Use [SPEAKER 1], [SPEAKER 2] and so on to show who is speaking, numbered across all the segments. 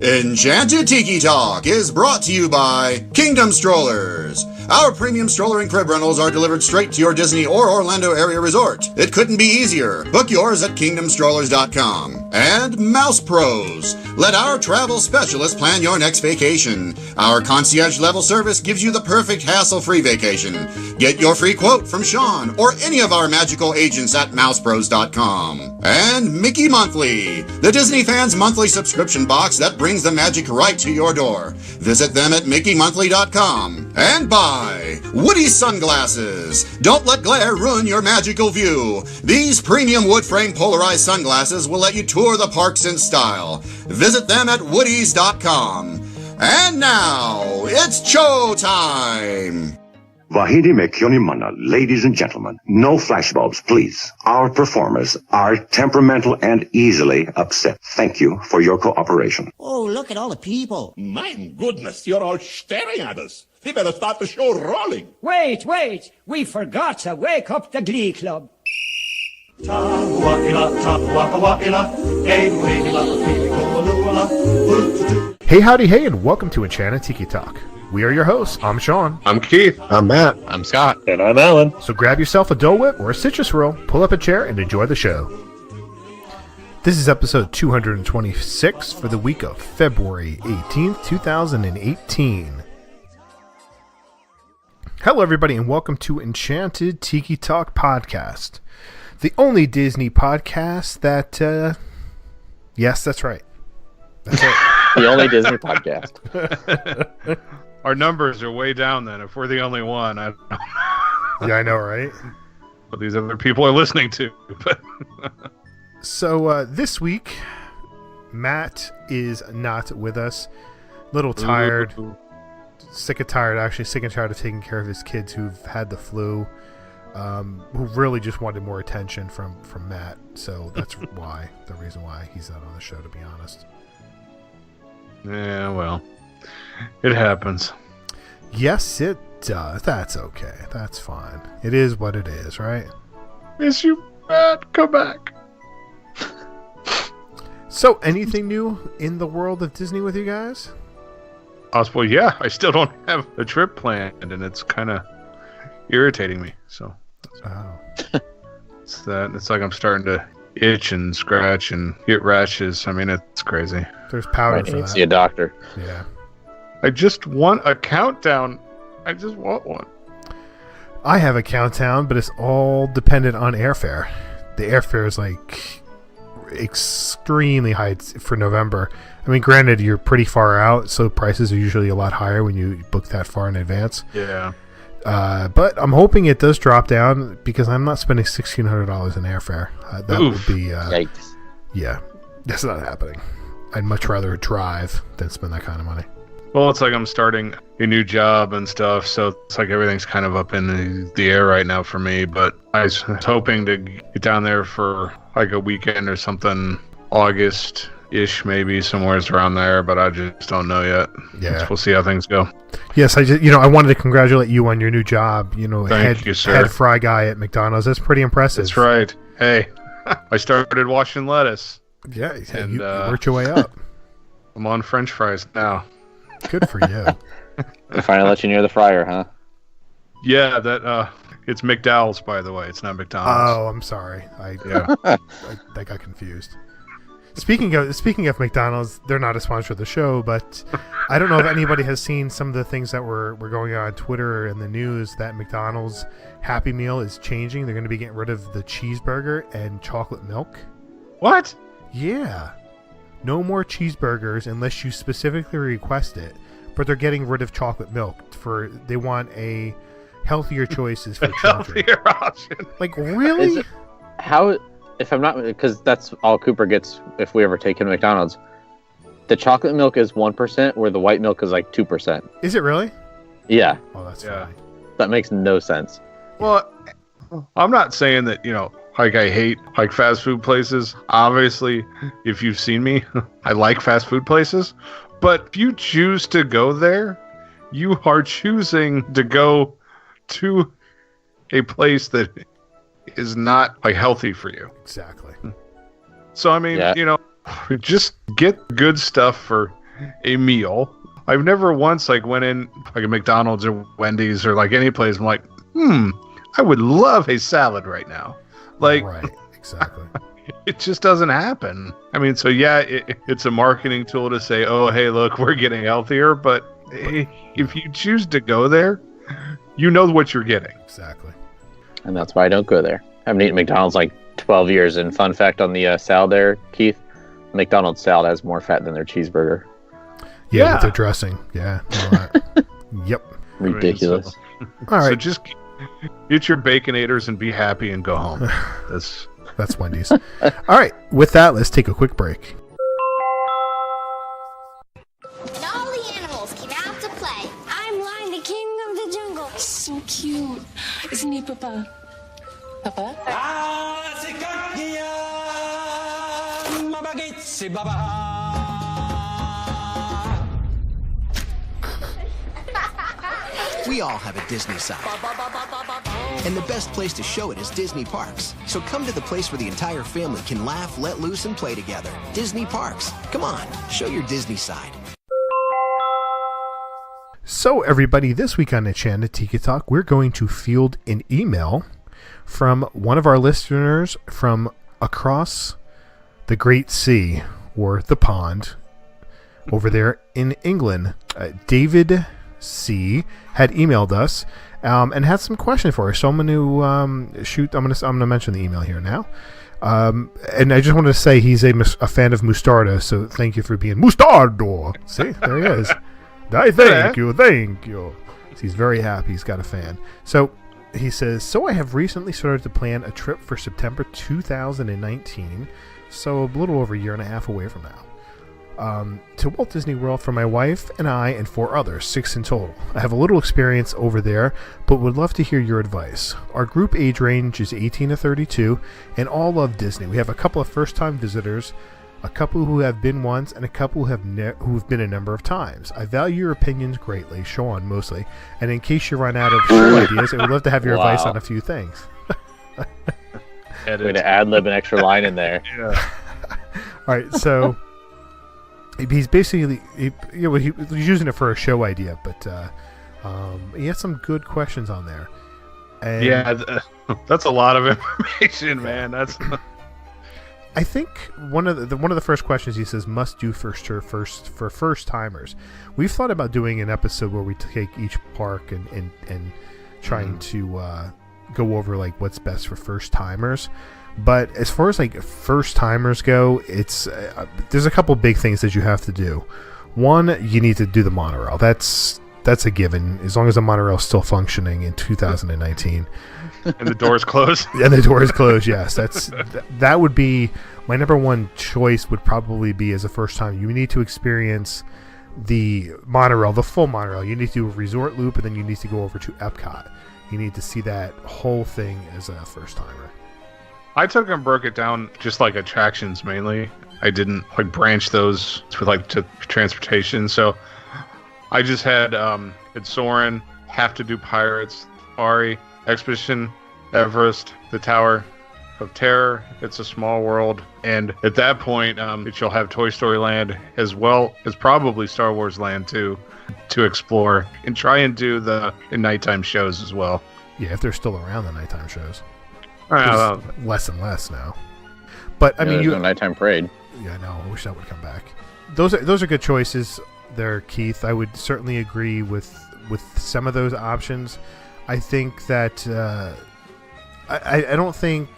[SPEAKER 1] Enchanted Tiki Talk is brought to you by Kingdom Strollers. Our premium stroller and crib rentals are delivered straight to your Disney or Orlando area resort. It couldn't be easier. Book yours at kingdomstrollers.com. And Mouse Pros. Let our travel specialist plan your next vacation. Our concierge level service gives you the perfect hassle-free vacation. Get your free quote from Sean or any of our magical agents at mousepros.com. And Mickey Monthly, the Disney fans' monthly subscription box that brings the magic right to your door. Visit them at mickeymonthly.com. And buy Woody Sunglasses. Don't let glare ruin your magical view. These premium wood frame polarized sunglasses will let you tour the parks in style. Visit them at woodies.com. And now, it's show time!
[SPEAKER 2] Vahidi me Kyonimana, ladies and gentlemen, no flashbulbs, please. Our performers are temperamental and easily upset. Thank you for your cooperation.
[SPEAKER 3] Oh, look at all the people.
[SPEAKER 4] My goodness, you're all staring at us. We better start the show rolling.
[SPEAKER 5] Wait, we forgot to wake up the Glee Club.
[SPEAKER 6] Hey, howdy, hey, and welcome to Enchanted Tiki Talk. We are your hosts. I'm Sean.
[SPEAKER 7] I'm Keith.
[SPEAKER 8] I'm Matt.
[SPEAKER 7] I'm Scott.
[SPEAKER 8] And I'm Alan.
[SPEAKER 6] So grab yourself a Dole Whip or a citrus roll, pull up a chair, and enjoy the show. This is episode 226 for the week of February 18th, 2018. Hello, everybody, and welcome to Enchanted Tiki Talk Podcast. The only Disney podcast that, yes, that's right. That's it.
[SPEAKER 7] The only Disney podcast.
[SPEAKER 8] Our numbers are way down then if we're the only one. I don't know.
[SPEAKER 6] Yeah, I know, right?
[SPEAKER 8] What these other people are listening to.
[SPEAKER 6] So this week, Matt is not with us. Little tired.
[SPEAKER 8] Ooh.
[SPEAKER 6] Sick and tired of taking care of his kids who've had the flu. Who really just wanted more attention from Matt. So that's the reason why he's not on the show, to be honest.
[SPEAKER 8] Yeah, well, it happens.
[SPEAKER 6] Yes, it does. That's okay. That's fine. It is what it is, right?
[SPEAKER 8] Miss you, Matt. Come back.
[SPEAKER 6] So, anything new in the world of Disney with you guys?
[SPEAKER 8] Well, yeah, I still don't have a trip planned, and it's kind of irritating me. So, it's like I'm starting to itch and scratch and get rashes. I mean, it's crazy.
[SPEAKER 6] There's powder for that.
[SPEAKER 7] See a doctor.
[SPEAKER 6] Yeah.
[SPEAKER 8] I just want a countdown. I just want one.
[SPEAKER 6] I have a countdown, but it's all dependent on airfare. The airfare is like extremely high for November. I mean, granted, you're pretty far out, so prices are usually a lot higher when you book that far in advance.
[SPEAKER 8] Yeah.
[SPEAKER 6] But I'm hoping it does drop down because I'm not spending $1,600 in airfare. That
[SPEAKER 8] Oof.
[SPEAKER 6] would be...
[SPEAKER 7] Yikes.
[SPEAKER 6] Yeah, that's not happening. I'd much rather drive than spend that kind of money.
[SPEAKER 8] Well, it's like I'm starting a new job and stuff, so it's like everything's kind of up in the air right now for me. But I was hoping to get down there for like a weekend or something, August-ish maybe, somewhere around there. But I just don't know yet.
[SPEAKER 6] Yeah,
[SPEAKER 8] we'll see how things go.
[SPEAKER 6] Yes, I wanted to congratulate you on your new job.
[SPEAKER 8] Thank you, sir.
[SPEAKER 6] Head fry guy at McDonald's. That's pretty impressive.
[SPEAKER 8] That's right. Hey, I started washing lettuce.
[SPEAKER 6] Yeah,
[SPEAKER 8] and
[SPEAKER 6] you worked your way up.
[SPEAKER 8] I'm on French fries now.
[SPEAKER 6] Good for you.
[SPEAKER 7] They finally let you near the fryer, huh?
[SPEAKER 8] Yeah, it's McDowell's, by the way. It's not McDonald's.
[SPEAKER 6] Oh, I'm sorry. I got confused. Speaking of McDonald's, they're not a sponsor of the show, but I don't know if anybody has seen some of the things that were going on Twitter and the news that McDonald's Happy Meal is changing. They're going to be getting rid of the cheeseburger and chocolate milk.
[SPEAKER 8] What?
[SPEAKER 6] Yeah. No more cheeseburgers unless you specifically request it, but they're getting rid of chocolate milk. They want a healthier choices for children.
[SPEAKER 8] Healthier option.
[SPEAKER 6] Like, really?
[SPEAKER 7] If I'm not, because that's all Cooper gets if we ever take him to McDonald's. The chocolate milk is 1%, where the white milk is like 2%.
[SPEAKER 6] Is it really?
[SPEAKER 7] Yeah.
[SPEAKER 6] Oh, that's funny.
[SPEAKER 7] That makes no sense.
[SPEAKER 8] Well, I'm not saying that, like I hate like fast food places. Obviously, if you've seen me, I like fast food places. But if you choose to go there, you are choosing to go to a place that is not like healthy for you.
[SPEAKER 6] Exactly.
[SPEAKER 8] So I mean, just get good stuff for a meal. I've never once like went in like a McDonald's or Wendy's or like any place. I'm like, I would love a salad right now. Like,
[SPEAKER 6] right, exactly.
[SPEAKER 8] It just doesn't happen. I mean, so yeah, it's a marketing tool to say, oh, hey, look, we're getting healthier. But if you choose to go there, you know what you're getting.
[SPEAKER 6] Exactly.
[SPEAKER 7] And that's why I don't go there. I haven't eaten McDonald's like 12 years. And fun fact on the salad there, Keith, McDonald's salad has more fat than their cheeseburger.
[SPEAKER 6] Yeah, with their dressing. Yeah. Yep.
[SPEAKER 7] Ridiculous.
[SPEAKER 6] All right.
[SPEAKER 8] So just get your Baconators and be happy and go home.
[SPEAKER 6] That's Wendy's. All right. With that, let's take a quick break.
[SPEAKER 3] And all the animals came out to play. I'm Lion, the king of the jungle.
[SPEAKER 9] So cute. Isn't he, Papa? Papa?
[SPEAKER 10] We all have a Disney side. And the best place to show it is Disney Parks. So come to the place where the entire family can laugh, let loose, and play together. Disney Parks. Come on, show your Disney side.
[SPEAKER 6] So, everybody, this week on Enchanted Tiki Talk, we're going to field an email from one of our listeners from across the Great Sea, or the pond, over there in England. David C. had emailed us and had some questions for us. So I'm going to I'm going to mention the email here now. And I just wanted to say he's a fan of Mustardo, so thank you for being Mustardo. See, there he is. Thank you. He's very happy. He's got a fan. So he says, so I have recently started to plan a trip for September 2019, so a little over a year and a half away from now, to Walt Disney World for my wife and I and 4 others, 6 in total. I have a little experience over there, but would love to hear your advice. Our group age range is 18 to 32, and all love Disney. We have a couple of first-time visitors, a couple who have been once, and a couple who've been a number of times. I value your opinions greatly, Sean mostly, and in case you run out of show ideas, I would love to have your advice on a few things.
[SPEAKER 7] Way to ad-lib an extra line in there.
[SPEAKER 8] Yeah.
[SPEAKER 6] All right, so he's basically he's using it for a show idea, but he has some good questions on there. And
[SPEAKER 8] yeah, that's a lot of information, man. That's.
[SPEAKER 6] I think one of the first questions he says must do for first timers. We've thought about doing an episode where we take each park and trying to go over like what's best for first timers. But as far as like first timers go, it's there's a couple big things that you have to do. One, you need to do the monorail. That's a given as long as the monorail is still functioning in 2019.
[SPEAKER 8] And the door's closed.
[SPEAKER 6] And the door is closed. Yes, that would be my number one choice. Would probably be as a first time. You need to experience the monorail, the full monorail. You need to do a resort loop, and then you need to go over to Epcot. You need to see that whole thing as a first timer.
[SPEAKER 8] I took and broke it down just like attractions mainly. I didn't like branch those to like to transportation. So I just had Soarin', have to do Pirates, Ari, Expedition, Everest, the Tower of Terror, It's a Small World, and at that point, it shall have Toy Story Land as well as probably Star Wars Land too, to explore and try and do the nighttime shows as well.
[SPEAKER 6] Yeah, if they're still around, the nighttime shows. Less and less now. But I mean,
[SPEAKER 7] no nighttime parade.
[SPEAKER 6] Yeah, no, I wish that would come back. Those are good choices there, Keith. I would certainly agree with some of those options. I think that I don't think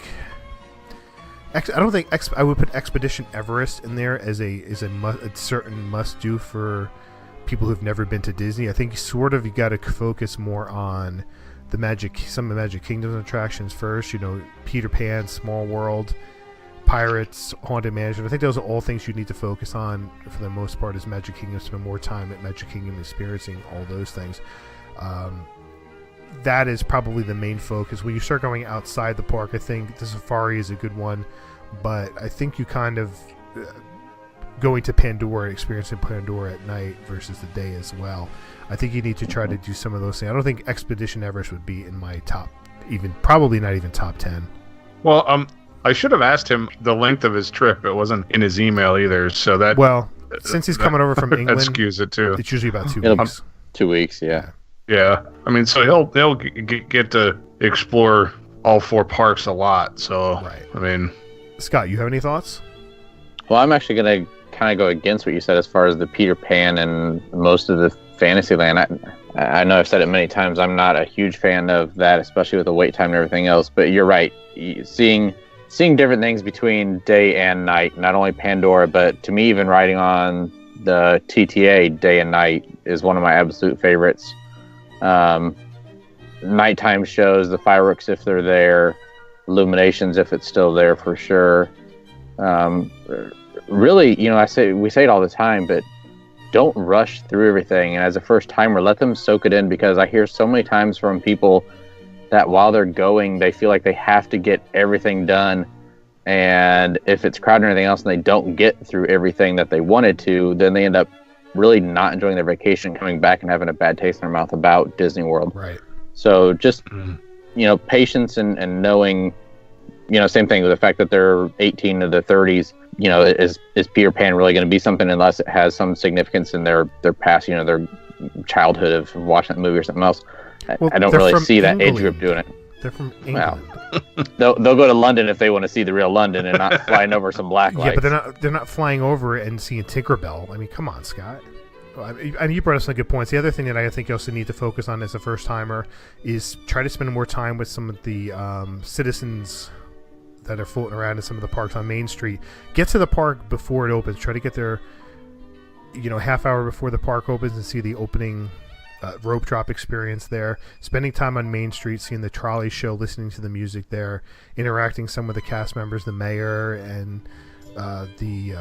[SPEAKER 6] I would put Expedition Everest in there as a certain must do for people who've never been to Disney. I think you got to focus more on some of the Magic Kingdom attractions first. You know, Peter Pan, Small World, Pirates, Haunted Mansion. I think those are all things you need to focus on for the most part. Is Magic Kingdom, spend more time at Magic Kingdom experiencing all those things. That is probably the main focus. When you start going outside the park, I think the safari is a good one, but I think you kind of going to Pandora, experiencing Pandora at night versus the day as well. I think you need to try to do some of those things. I don't think Expedition Everest would be in my top, probably not even top 10.
[SPEAKER 8] Well, I should have asked him the length of his trip. It wasn't in his email either, so that.
[SPEAKER 6] Well, since he's coming over from England,
[SPEAKER 8] that skews it too.
[SPEAKER 6] It's usually about 2
[SPEAKER 7] It'll-
[SPEAKER 6] weeks.
[SPEAKER 7] 2 weeks, yeah.
[SPEAKER 8] Yeah, I mean, so he'll get to explore all 4 parks a lot. So,
[SPEAKER 6] Right.
[SPEAKER 8] I mean,
[SPEAKER 6] Scott, you have any thoughts?
[SPEAKER 7] Well, I'm actually going to kind of go against what you said as far as the Peter Pan and most of the Fantasyland. I know I've said it many times. I'm not a huge fan of that, especially with the wait time and everything else. But you're right. Seeing different things between day and night, not only Pandora, but to me, even riding on the TTA day and night is one of my absolute favorites. Nighttime shows, the fireworks if they're there, illuminations if it's still there for sure. Really, we say it all the time, but don't rush through everything. And as a first timer, let them soak it in, because I hear so many times from people that while they're going, they feel like they have to get everything done. And if it's crowded or anything else and they don't get through everything that they wanted to, then they end up really not enjoying their vacation, coming back and having a bad taste in their mouth about Disney World.
[SPEAKER 6] Right.
[SPEAKER 7] So just, patience and knowing, same thing with the fact that they're 18 to their 30s, is Peter Pan really going to be something unless it has some significance in their past, their childhood of watching that movie or something else.
[SPEAKER 6] Well,
[SPEAKER 7] I don't really see that age group doing it.
[SPEAKER 6] They're from England.
[SPEAKER 7] They'll go to London if they want to see the real London and not flying over some black lights.
[SPEAKER 6] Yeah, but they're not flying over it and seeing Tinkerbell. I mean, come on, Scott. And you brought up some good points. The other thing that I think you also need to focus on as a first timer is try to spend more time with some of the citizens that are floating around in some of the parks on Main Street. Get to the park before it opens. Try to get there, half hour before the park opens and see the opening rope drop experience there. Spending time on Main Street, seeing the trolley show, listening to the music there, interacting some with the cast members, the mayor and the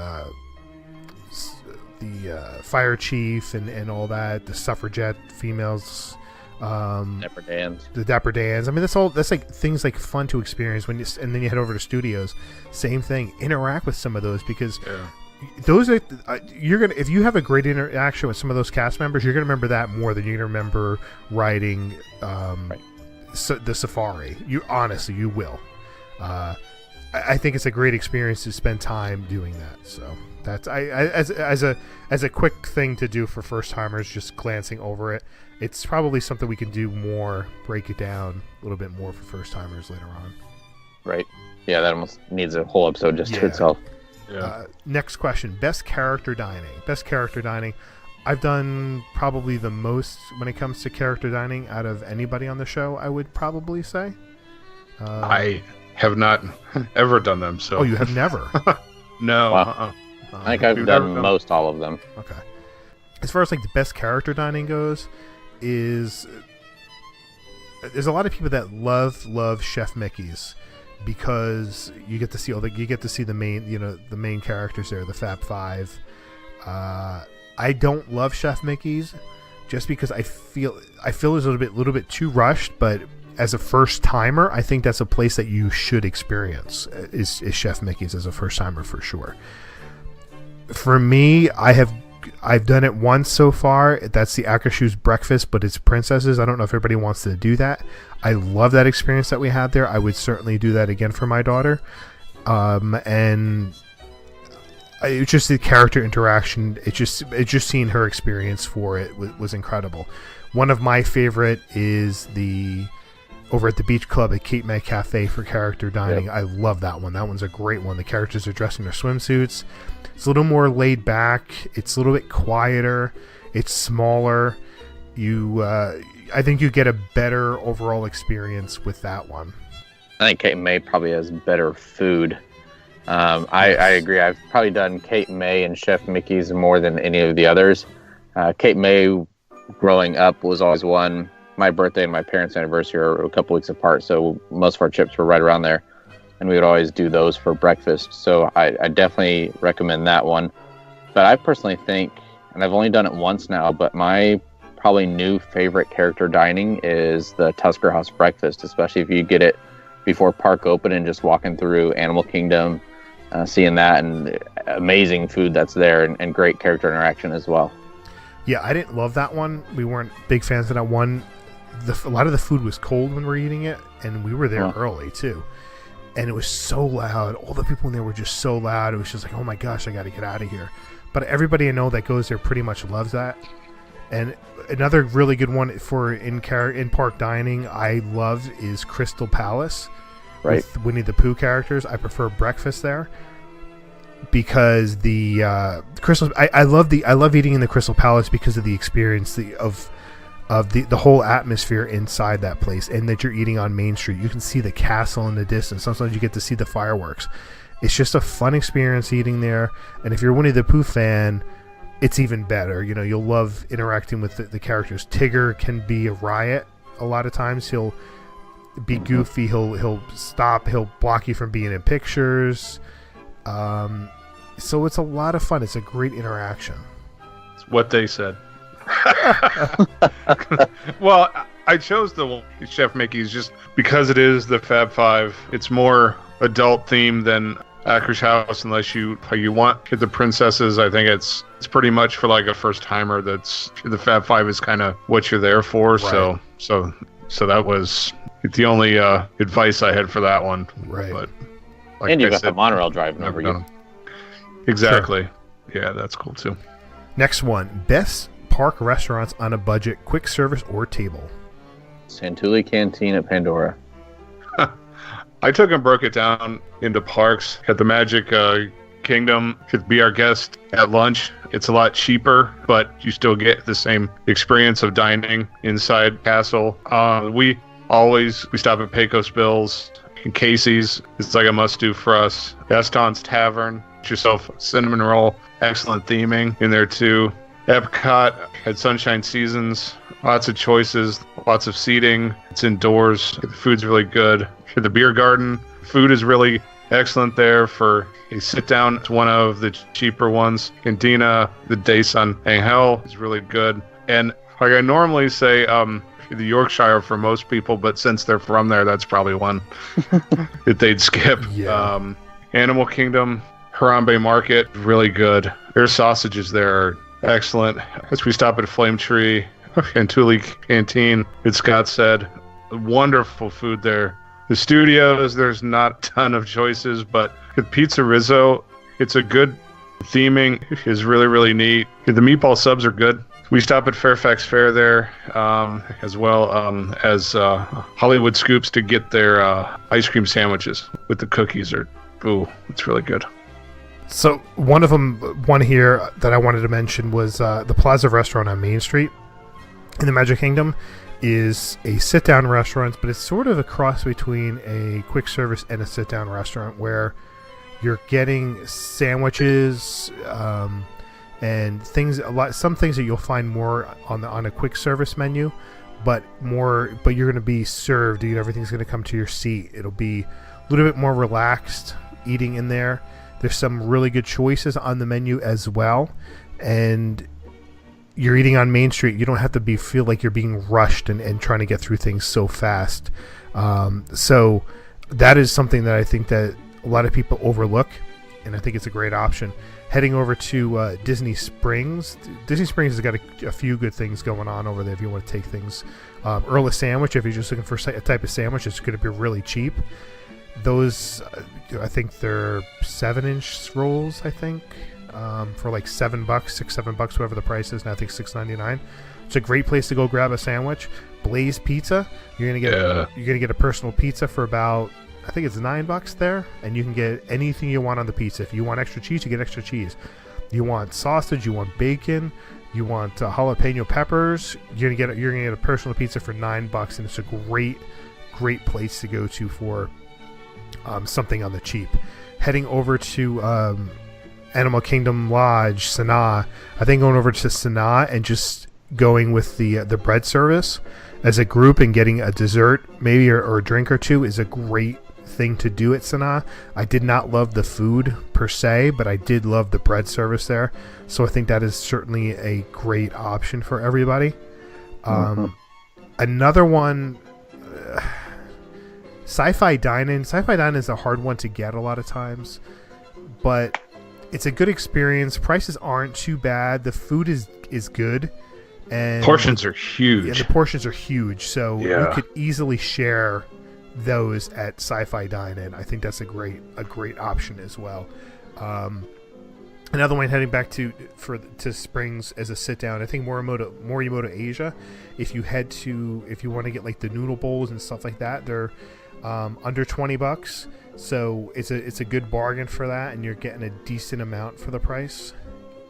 [SPEAKER 6] fire chief and all that, the suffragette females,
[SPEAKER 7] Dapper Dans.
[SPEAKER 6] the Dapper Dans. I mean, that's like things like fun to experience and then you head over to studios. Same thing. Interact with some of those, because those are if you have a great interaction with some of those cast members, you're gonna remember that more than you're gonna remember riding the safari. You will. I think it's a great experience to spend time doing that. So that's as a quick thing to do for first timers, just glancing over it. It's probably something we can do more, break it down a little bit more for first timers later on.
[SPEAKER 7] Right. Yeah, that almost needs a whole episode just to itself.
[SPEAKER 8] yeah.
[SPEAKER 6] Next question: best character dining. Best character dining. I've done probably the most when it comes to character dining out of anybody on the show, I would probably say.
[SPEAKER 8] I have not ever done them. So.
[SPEAKER 6] Oh, you have never?
[SPEAKER 8] No.
[SPEAKER 7] Wow. I think I've done most all of them.
[SPEAKER 6] Okay. As far as like the best character dining goes, there's a lot of people that love Chef Mickey's, because you get to see the main characters there, the Fab Five. I don't love Chef Mickey's just because I feel it's a little bit too rushed, but as a first timer, I think that's a place that you should experience is Chef Mickey's as a first timer for sure. For me, I've done it once so far. That's the Akashu's breakfast, but it's princesses. I don't know if everybody wants to do that. I love that experience that we had there. I would certainly do that again for my daughter. And it's just the character interaction. It's just seeing her experience for it was incredible. One of my favorite is over at the Beach Club at Cape May Cafe for character dining. Yep. I love that one. That one's a great one. The characters are dressed in their swimsuits. It's a little more laid back. It's a little bit quieter. It's smaller. I think you get a better overall experience with that one.
[SPEAKER 7] I think Cape May probably has better food. I agree. I've probably done Cape May and Chef Mickey's more than any of the others. Cape May, growing up, was always one. My birthday and my parents' anniversary are a couple weeks apart, so most of our trips were right around there, and we would always do those for breakfast. So I definitely recommend that one. But I personally think, and I've only done it once now, but my probably new favorite character dining is the Tusker House breakfast, especially if you get it before park open and just walking through Animal Kingdom, seeing that and amazing food that's there and great character interaction as well.
[SPEAKER 6] Yeah, I didn't love that one. We weren't big fans of that one. A lot of the food was cold when we were eating it, and we were there early too. And it was so loud. All the people in there were just so loud. It was just like, oh my gosh, I got to get out of here. but everybody I know that goes there pretty much loves that. And another really good one for in-park dining I love is Crystal Palace,
[SPEAKER 7] right,
[SPEAKER 6] with Winnie the Pooh characters. I prefer breakfast there because the I love eating in the Crystal Palace because of the experience of the whole atmosphere inside that place, and that you're eating on Main Street. You can see the castle in the distance. Sometimes you get to see the fireworks. It's just a fun experience eating there. And if you're a Winnie the Pooh fan, it's even better. You know, you'll love interacting with the characters. Tigger can be a riot a lot of times. He'll be goofy. He'll stop. He'll block you from being in pictures. So it's a lot of fun. It's a great interaction.
[SPEAKER 8] It's what they said. Well, I chose the Chef Mickey's just because it is the Fab Five. It's more adult themed than Acker's House, unless you want the princesses. I think it's pretty much for like a first timer. That's the Fab Five is kind of what you're there for. Right. So that was the only advice I had for that one.
[SPEAKER 6] Right.
[SPEAKER 8] But
[SPEAKER 7] like and you got the monorail driving over you.
[SPEAKER 8] Exactly. Sure. Yeah, that's cool too.
[SPEAKER 6] Next one: best park restaurants on a budget, quick service or table.
[SPEAKER 7] Santulli Canteen at Pandora.
[SPEAKER 8] I took and broke it down into parks. At the Magic Kingdom, could be our guest at lunch. It's a lot cheaper, but you still get the same experience of dining inside Castle. We stop at Pecos Bills and Casey's. It's like a must-do for us. Gaston's Tavern. Get yourself a cinnamon roll. Excellent theming in there too. Epcot at Sunshine Seasons. Lots of choices, lots of seating. It's indoors. The food's really good. At the beer garden, food is really excellent there for a sit down. It's one of the cheaper ones. Cantina, the Days on Angel is really good. And like I normally say, the Yorkshire for most people, but since they're from there, that's probably one that they'd skip. Yeah. Animal Kingdom, Harambe Market, really good. Their sausages there are excellent. As we stop at Flame Tree and Tuli Canteen, as Scott said, wonderful food there. The studios, there's not a ton of choices, but the Pizza Rizzo, it's a good theming, is really, really neat. The meatball subs are good. We stop at Fairfax Fair there, as well as Hollywood Scoops to get their ice cream sandwiches with the cookies. It's really good.
[SPEAKER 6] So one here that I wanted to mention was the Plaza Restaurant on Main Street in the Magic Kingdom. Is a sit-down restaurant, but it's sort of a cross between a quick service and a sit-down restaurant, where you're getting sandwiches and some things that you'll find more on a quick service menu, but you're going to be served. Everything's going to come to your seat. It'll be a little bit more relaxed eating in there. There's some really good choices on the menu as well, and you're eating on Main Street. You don't have to feel like you're being rushed and trying to get through things so fast. So that is something that I think that a lot of people overlook, and I think it's a great option. Heading over to Disney Springs. Disney Springs has got a few good things going on over there if you want to take things. Earl Sandwich, if you're just looking for a type of sandwich, it's going to be really cheap. Those, I think they're 7-inch rolls, I think. For like $7, $6-7, whatever the price is, and I think $6.99. It's a great place to go grab a sandwich. Blaze Pizza, you're gonna get a personal pizza for about, I think it's $9 there, and you can get anything you want on the pizza. If you want extra cheese, you get extra cheese. You want sausage, you want bacon, you want jalapeno peppers. You're gonna get a personal pizza for $9, and it's a great place to go to for something on the cheap. Heading over to Animal Kingdom Lodge, Sanaa. I think going over to Sanaa and just going with the bread service as a group and getting a dessert maybe or a drink or two is a great thing to do at Sanaa. I did not love the food per se, but I did love the bread service there. So I think that is certainly a great option for everybody. Another one, Sci-Fi Dine-In. Sci-Fi Dine-In is a hard one to get a lot of times, but it's a good experience. Prices aren't too bad. The food is good, and
[SPEAKER 8] portions are huge.
[SPEAKER 6] And the portions are huge, so you could easily share those at Sci-Fi Dine-In. I think that's a great option as well. Another one heading back to Springs as a sit down. I think Morimoto Asia. If you want to get like the noodle bowls and stuff like that, they're under $20. So it's a good bargain for that, and you're getting a decent amount for the price.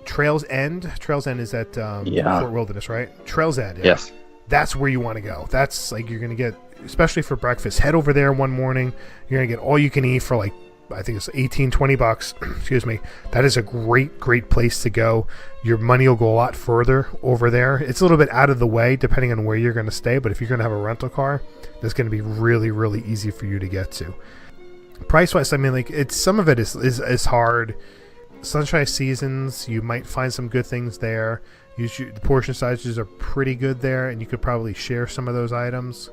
[SPEAKER 6] Trails End is at Fort Wilderness, right? Trails End, yeah.
[SPEAKER 7] Yes.
[SPEAKER 6] That's where you want to go. That's like you're gonna get, especially for breakfast. Head over there one morning. You're gonna get all you can eat for like, I think it's $18-20. Excuse me. That is a great place to go. Your money will go a lot further over there. It's a little bit out of the way depending on where you're going to stay, but if you're going to have a rental car, that's going to be really easy for you to get to. Price wise, I mean, like some of it is hard. Sunshine Seasons, you might find some good things there. Usually the portion sizes are pretty good there, and you could probably share some of those items.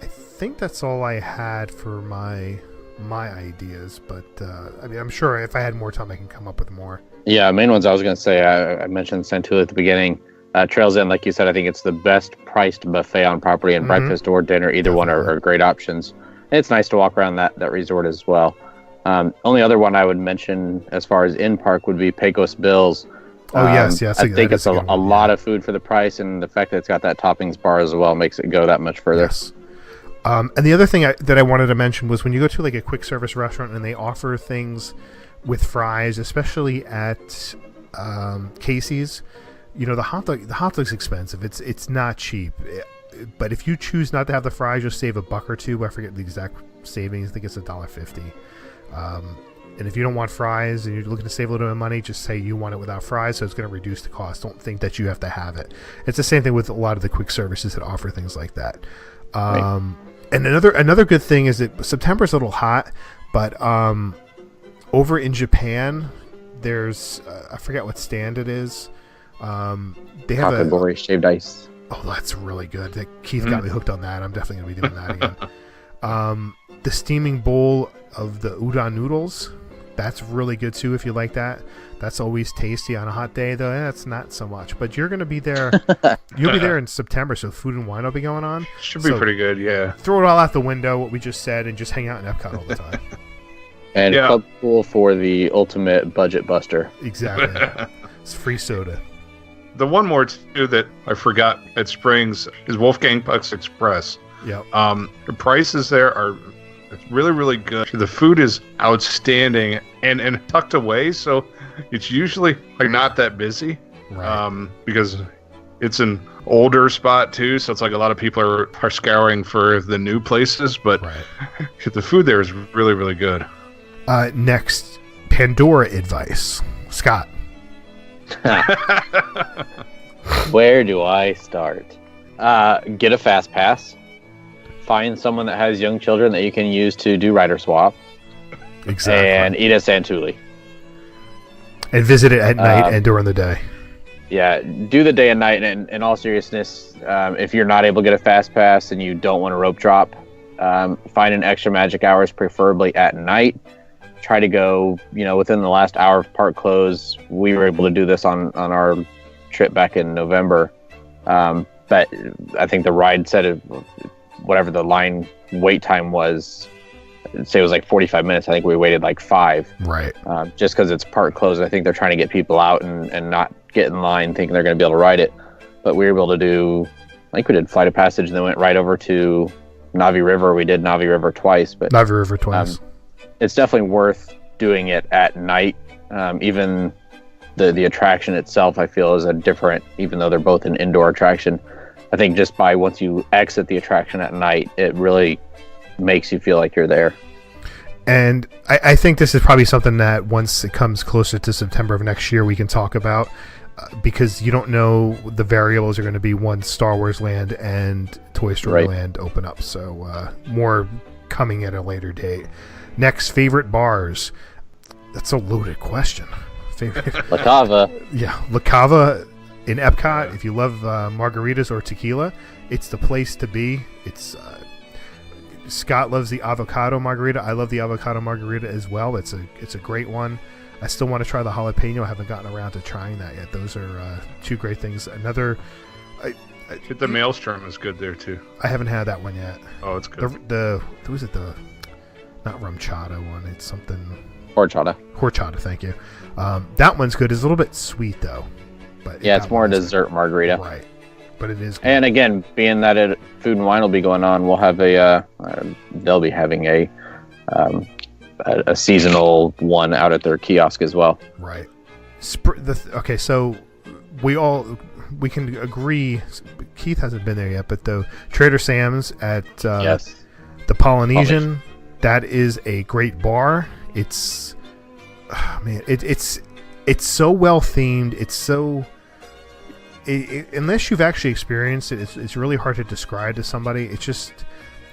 [SPEAKER 6] I think that's all I had for my ideas, but I mean, I'm sure if I had more time I can come up with more.
[SPEAKER 7] Yeah, main ones I was going to say, I mentioned Santula at the beginning. Trails End, like you said, I think it's the best priced buffet on property, and breakfast or dinner, either one are great options. And it's nice to walk around that resort as well. Only other one I would mention as far as in park would be Pecos Bills.
[SPEAKER 6] Yes.
[SPEAKER 7] I think it's a lot of food for the price, and the fact that it's got that toppings bar as well makes it go that much further.
[SPEAKER 6] Yes. And the other thing that I wanted to mention was when you go to like a quick service restaurant and they offer things with fries, especially at Casey's, you know, the hot dog's expensive. It's not cheap. But if you choose not to have the fries, you'll save $1 or $2. I forget the exact savings. I think it's $1.50. And if you don't want fries and you're looking to save a little bit of money, just say you want it without fries, so it's going to reduce the cost. Don't think that you have to have it. It's the same thing with a lot of the quick services that offer things like that. Right. And another good thing is that September's a little hot, but over in Japan, there's I forget what stand it is. They have
[SPEAKER 7] Kakagori shaved ice.
[SPEAKER 6] Oh, that's really good. Keith got me hooked on that. I'm definitely going to be doing that again. The steaming bowl of the udon noodles, that's really good too if you like that. That's always tasty on a hot day, though. That's not so much. But you're going to be there. You'll be there in September, so food and wine will be going on.
[SPEAKER 8] Should be pretty good, yeah.
[SPEAKER 6] Throw it all out the window, what we just said, and just hang out in Epcot all the time.
[SPEAKER 7] And Club Pool for the ultimate budget buster.
[SPEAKER 6] Exactly. It's free soda.
[SPEAKER 8] The one more, too, that I forgot at Springs is Wolfgang Puck's Express.
[SPEAKER 6] Yep.
[SPEAKER 8] The prices there are really good. The food is outstanding and tucked away, so it's usually like not that busy.
[SPEAKER 6] Right.
[SPEAKER 8] Because it's an older spot too, so it's like a lot of people are scouring for the new places, but the food there is really good.
[SPEAKER 6] Next, Pandora advice. Scott.
[SPEAKER 7] Where do I start? Get a fast pass. Find someone that has young children that you can use to do rider swap.
[SPEAKER 6] Exactly.
[SPEAKER 7] And eat a Santuli.
[SPEAKER 6] And visit it at night and during the day.
[SPEAKER 7] Yeah, do the day and night. And in all seriousness, if you're not able to get a fast pass and you don't want to rope drop, find an extra magic hours, preferably at night. Try to go, within the last hour of park close. We were able to do this on our trip back in November. But I think the ride said whatever the line wait time was, say it was like 45 minutes. I think we waited like 5.
[SPEAKER 6] Right.
[SPEAKER 7] Just because it's park closed. I think they're trying to get people out and not get in line thinking they're going to be able to ride it. But we were able to do, I think we did Flight of Passage and then went right over to Navi River. We did Navi River twice. But
[SPEAKER 6] Navi River twice.
[SPEAKER 7] It's definitely worth doing it at night. Even the attraction itself, I feel, is a different, even though they're both an indoor attraction. I think just by once you exit the attraction at night, it really makes you feel like you're there.
[SPEAKER 6] And I think this is probably something that once it comes closer to September of next year, we can talk about because you don't know the variables are going to be once Star Wars Land and Toy Story Land open up. So more coming at a later date. Next, favorite bars. That's a loaded question. Favorite
[SPEAKER 7] La Cava.
[SPEAKER 6] Yeah, La Cava in Epcot. If you love margaritas or tequila, it's the place to be. It's Scott loves the avocado margarita. I love the avocado margarita as well. It's a great one. I still want to try the jalapeno. I haven't gotten around to trying that yet. Those are two great things. Another.
[SPEAKER 8] The Maelstrom is good there too.
[SPEAKER 6] I haven't had that one yet.
[SPEAKER 8] Oh, it's good.
[SPEAKER 6] Was it the not rum chata one? It's something. Horchata, thank you. That one's good. It's a little bit sweet though. But
[SPEAKER 7] yeah, it's more a dessert margarita.
[SPEAKER 6] Right. But it is good.
[SPEAKER 7] And again, being that Food and Wine will be going on, we'll have they'll be having a seasonal one out at their kiosk as well.
[SPEAKER 6] Right. Okay, so we can agree. Keith hasn't been there yet, but the Trader Sam's at the Polynesian, that is a great bar. It's it's so well themed. It's so unless you've actually experienced it, it's really hard to describe to somebody. It's just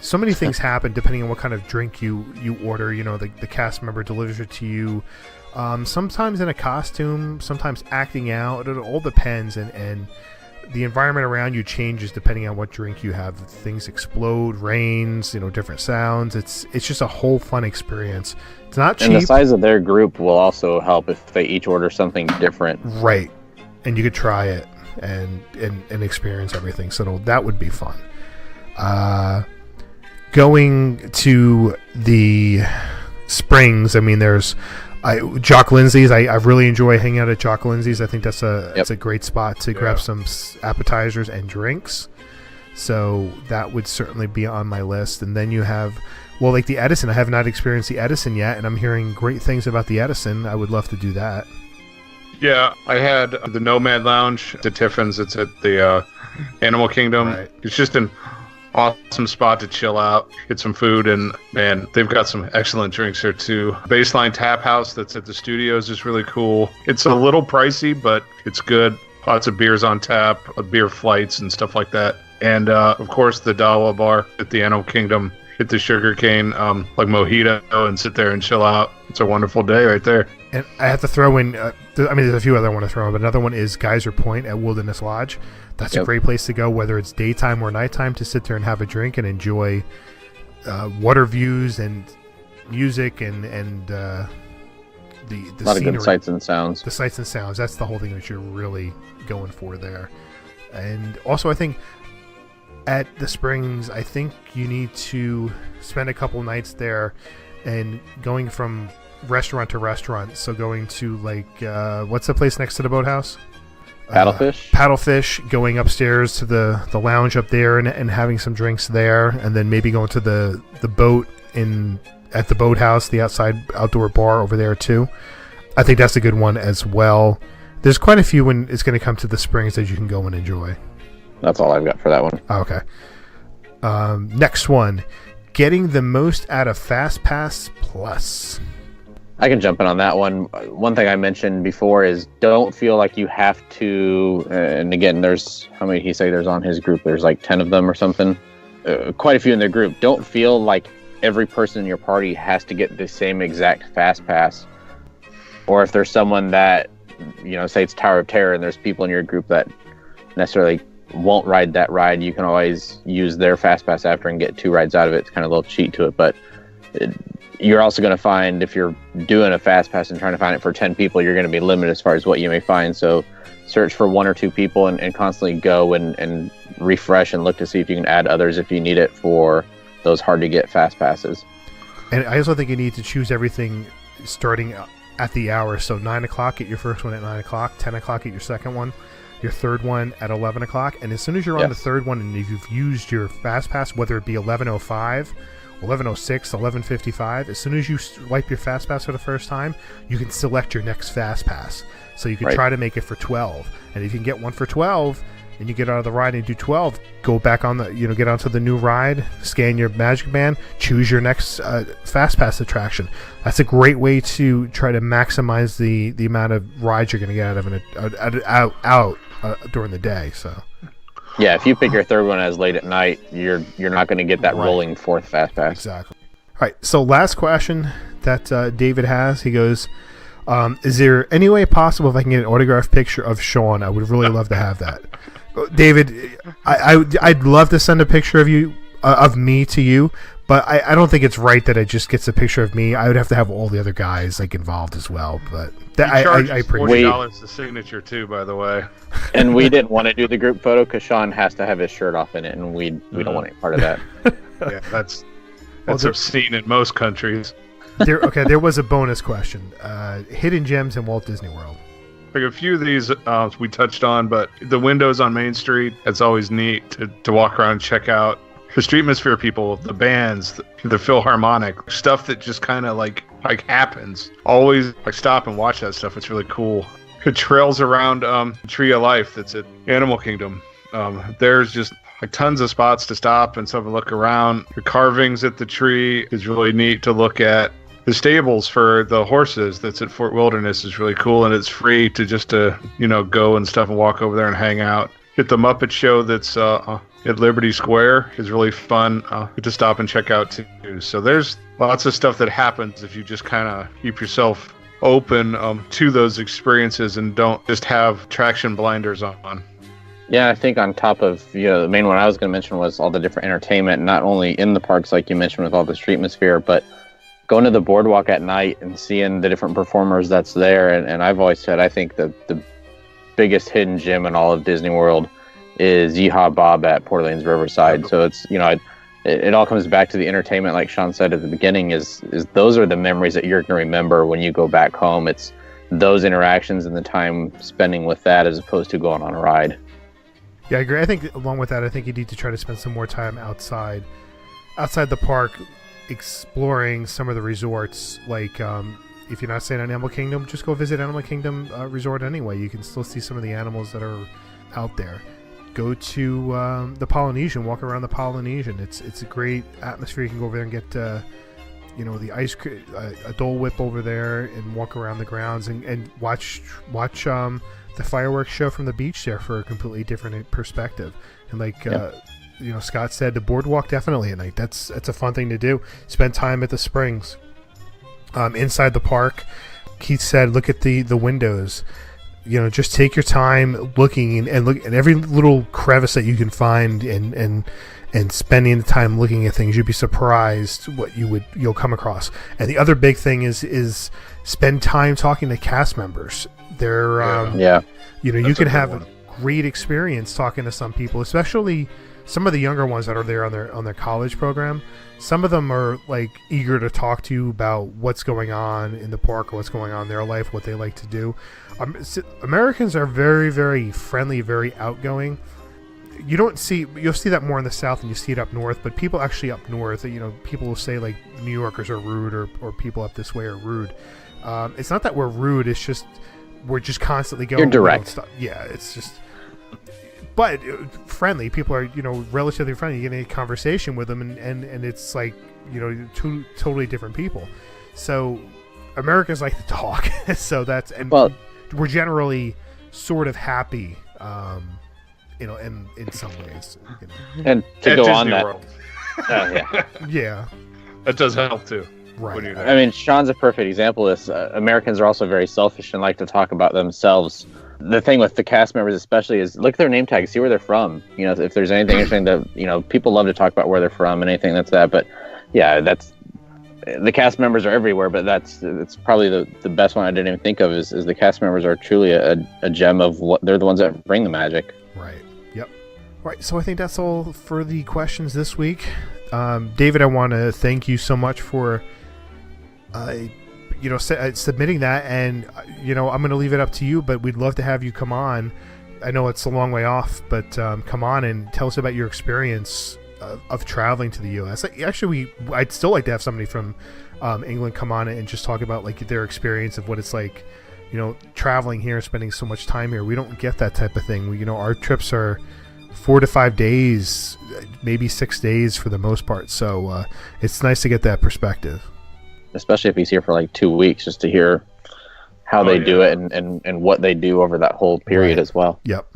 [SPEAKER 6] so many things happen depending on what kind of drink you order. You know, the cast member delivers it to you. Sometimes in a costume, sometimes acting out. It all depends, and the environment around you changes depending on what drink you have. Things explode, rains, different sounds. It's just a whole fun experience. It's not cheap.
[SPEAKER 7] And the size of their group will also help if they each order something different.
[SPEAKER 6] Right, and you could try it and experience everything. So that would be fun. Going to the Springs, I mean, there's Jock Lindsay's. I really enjoy hanging out at Jock Lindsay's. I think that's a great spot to grab some appetizers and drinks. So that would certainly be on my list. And then you have, like the Edison. I have not experienced the Edison yet, and I'm hearing great things about the Edison. I would love to do that.
[SPEAKER 8] Yeah, I had the Nomad Lounge at Tiffin's. It's at the Animal Kingdom.
[SPEAKER 6] Right.
[SPEAKER 8] It's just an awesome spot to chill out, get some food, and man, they've got some excellent drinks here too. Baseline Tap House that's at the studios is really cool. It's a little pricey, but it's good. Lots of beers on tap, beer flights and stuff like that. And of course the Dawa Bar at the Animal Kingdom. Hit the sugarcane like mojito and sit there and chill out. It's a wonderful day right there.
[SPEAKER 6] And I have to throw in, there's a few other I want to throw in, but another one is Geyser Point at Wilderness Lodge. That's a great place to go, whether it's daytime or nighttime, to sit there and have a drink and enjoy water views and music and the
[SPEAKER 7] a lot
[SPEAKER 6] scenery.
[SPEAKER 7] of good sights and sounds.
[SPEAKER 6] The sights and sounds. That's the whole thing that you're really going for there. And also, I think at the Springs, I think you need to spend a couple nights there and going from restaurant to restaurant. So going to what's the place next to the boathouse? Paddlefish, going upstairs to the lounge up there and having some drinks there, and then maybe going to the boat at the boathouse, the outdoor bar over there too. I think that's a good one as well. There's quite a few when it's going to come to the Springs that you can go and enjoy.
[SPEAKER 7] That's all I've got for that one.
[SPEAKER 6] Okay. Next one, getting the most out of FastPass Plus.
[SPEAKER 7] I can jump in on that one. One thing I mentioned before is don't feel like you have to, and again, there's, how many he say there's on his group? There's like 10 of them or something. Quite a few in their group. Don't feel like every person in your party has to get the same exact FastPass. Or if there's someone that, say it's Tower of Terror and there's people in your group that necessarily won't ride that ride, you can always use their FastPass after and get 2 rides out of it. It's kind of a little cheat to it, but you're also going to find if you're doing a FastPass and trying to find it for 10 people, you're going to be limited as far as what you may find. So search for 1 or 2 people and constantly go and refresh and look to see if you can add others if you need it for those hard to get FastPasses.
[SPEAKER 6] And I also think you need to choose everything starting at the hour. So 9 o'clock, get your first one at 9 o'clock, 10 o'clock, get your second one, your third one at 11 o'clock. And as soon as you're on the third one, and if you've used your FastPass, whether it be 11:05, 11:06, 11:55, as soon as you wipe your FastPass for the first time, you can select your next FastPass. So you can try to make it for 12. And if you can get one for 12 and you get out of the ride and do 12, go back on get onto the new ride, scan your Magic Band, choose your next FastPass attraction. That's a great way to try to maximize the amount of rides you're going to get out of during the day. So.
[SPEAKER 7] Yeah, if you pick your third one as late at night, you're not going to get that rolling fourth FastPass.
[SPEAKER 6] Exactly. All right, so last question that David has. He goes, is there any way possible if I can get an autographed picture of Sean? I would really love to have that. David, I'd love to send a picture of you, of me to you, but I don't think it's right that it just gets a picture of me. I would have to have all the other guys involved as well. But I appreciate
[SPEAKER 8] $40 the signature too, by the way.
[SPEAKER 7] And we didn't want to do the group photo because Sean has to have his shirt off in it, and we don't want any part of that.
[SPEAKER 8] Yeah, that's obscene in most countries.
[SPEAKER 6] There was a bonus question. Hidden gems in Walt Disney World.
[SPEAKER 8] Like a few of these we touched on, but the windows on Main Street, it's always neat to walk around and check out. The Streetmosphere people, the bands, the Philharmonic, stuff that just kind of like happens. Always stop and watch that stuff. It's really cool. The trails around Tree of Life that's at Animal Kingdom. There's just tons of spots to stop and stuff and look around. The carvings at the tree is really neat to look at. The stables for the horses that's at Fort Wilderness is really cool, and it's free to just go and stuff and walk over there and hang out. Get the Muppet Show that's at Liberty Square is really fun to stop and check out too. So there's lots of stuff that happens if you just kind of keep yourself open to those experiences and don't just have traction blinders on.
[SPEAKER 7] Yeah, I think on top of, the main one I was going to mention was all the different entertainment, not only in the parks like you mentioned with all the Streetmosphere, but going to the boardwalk at night and seeing the different performers that's there. And I've always said I think the biggest hidden gem in all of Disney World is Yeehaw Bob at Port Orleans Riverside. So it's, it all comes back to the entertainment, like Sean said at the beginning, is those are the memories that you're going to remember when you go back home. It's those interactions and the time spending with that as opposed to going on a ride.
[SPEAKER 6] Yeah, I agree. I think along with that, I think you need to try to spend some more time outside the park, exploring some of the resorts. Like, if you're not staying at Animal Kingdom, just go visit Animal Kingdom Resort anyway. You can still see some of the animals that are out there. Go to the Polynesian, walk around the Polynesian. It's a great atmosphere. You can go over there and get the ice cream, a Dole Whip over there, and walk around the grounds and watch the fireworks show from the beach there for a completely different perspective. And Scott said, the boardwalk definitely at night. That's a fun thing to do. Spend time at the springs. Inside the park, Keith said, look at the windows. Just take your time looking and look at every little crevice that you can find and spending the time looking at things. You'd be surprised what you'll come across. And the other big thing is spend time talking to cast members. They're you can have a great experience talking to some people, especially some of the younger ones that are there on their college program. Some of them are eager to talk to you about what's going on in the park or what's going on in their life, what they like to do. Americans are very, very friendly, very outgoing. You'll see that more in the South than you see it up north, but people actually up north, people will say New Yorkers are rude or people up this way are rude. It's not that we're rude, it's just we're just constantly going.
[SPEAKER 7] You're direct.
[SPEAKER 6] Yeah, it's just... But friendly people are, relatively friendly. You get in a conversation with them, and it's two totally different people. So Americans like to talk, so we're generally sort of happy, in some ways.
[SPEAKER 7] And to go on that,
[SPEAKER 6] yeah,
[SPEAKER 8] that does help too.
[SPEAKER 6] Right.
[SPEAKER 7] I mean, Sean's a perfect example of this. Americans are also very selfish and like to talk about themselves. The thing with the cast members especially is look at their name tags, see where they're from. If there's anything interesting that, people love to talk about where they're from and anything that's that. But yeah, the cast members are everywhere, but it's probably the best one I didn't even think of is the cast members are truly a gem of what they're the ones that bring the magic.
[SPEAKER 6] Right. Yep. Right. So I think that's all for the questions this week. David, I want to thank you so much for submitting that, and I'm going to leave it up to you, but we'd love to have you come on. I know it's a long way off, but come on and tell us about your experience of traveling to the U.S. Actually, I'd still like to have somebody from England come on and just talk about their experience of what it's like, traveling here and spending so much time here. We don't get that type of thing. Our trips are 4 to 5 days, maybe 6 days for the most part. So it's nice to get that perspective.
[SPEAKER 7] Especially if he's here for 2 weeks, just to hear how they do it and what they do over that whole period as well.
[SPEAKER 6] Yep.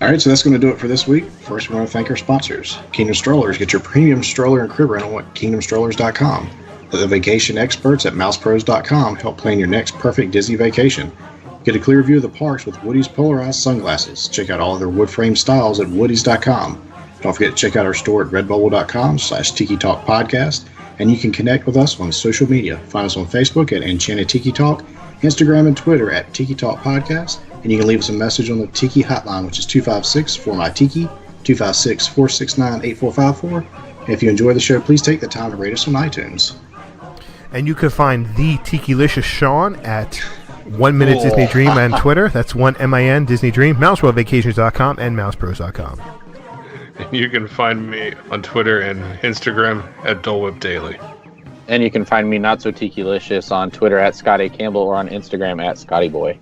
[SPEAKER 11] All right, so that's going to do it for this week. First, we want to thank our sponsors. Kingdom Strollers. Get your premium stroller and crib rental at kingdomstrollers.com. The vacation experts at mousepros.com help plan your next perfect Disney vacation. Get a clear view of the parks with Woody's polarized sunglasses. Check out all of their wood frame styles at woodys.com. Don't forget to check out our store at redbubble.com/Tiki Talk Podcast. And you can connect with us on social media. Find us on Facebook at Enchanted Tiki Talk, Instagram and Twitter at Tiki Talk Podcast. And you can leave us a message on the Tiki Hotline, which is 256-4MY-TIKI, 256-469-8454. And if you enjoy the show, please take the time to rate us on iTunes.
[SPEAKER 6] And you can find the Tiki-licious Sean at 1 Minute Disney Dream on Twitter. That's 1MIN Disney Dream, MouseWorldVacations.com, and MousePros.com.
[SPEAKER 8] You can find me on Twitter and Instagram at Dole Whip Daily.
[SPEAKER 7] And you can find me not so Tiki-licious on Twitter at Scott A. Campbell or on Instagram at ScottyBoy.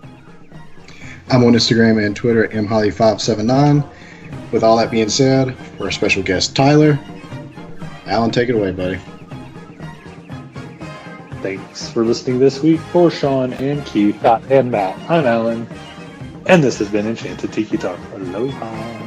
[SPEAKER 11] I'm on Instagram and Twitter at mholly579. With all that being said, for our special guest Tyler, Alan, take it away, buddy.
[SPEAKER 12] Thanks for listening this week. For Sean and Keith and Matt, I'm Alan, and this has been Enchanted Tiki Talk. Aloha.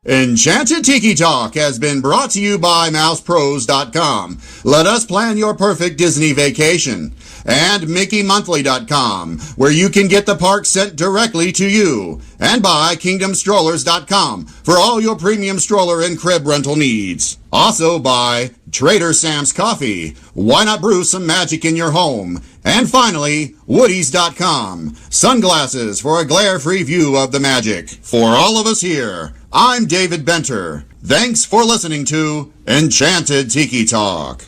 [SPEAKER 1] Enchanted Tiki Talk has been brought to you by mousepros.com. Let us plan your perfect Disney vacation. And mickeymonthly.com, where you can get the park sent directly to you. And by kingdomstrollers.com for all your premium stroller and crib rental needs. Also by Trader Sam's Coffee. Why not brew some magic in your home? And finally, woodies.com. Sunglasses for a glare-free view of the magic. For all of us here, I'm David Benter. Thanks for listening to Enchanted Tiki Talk.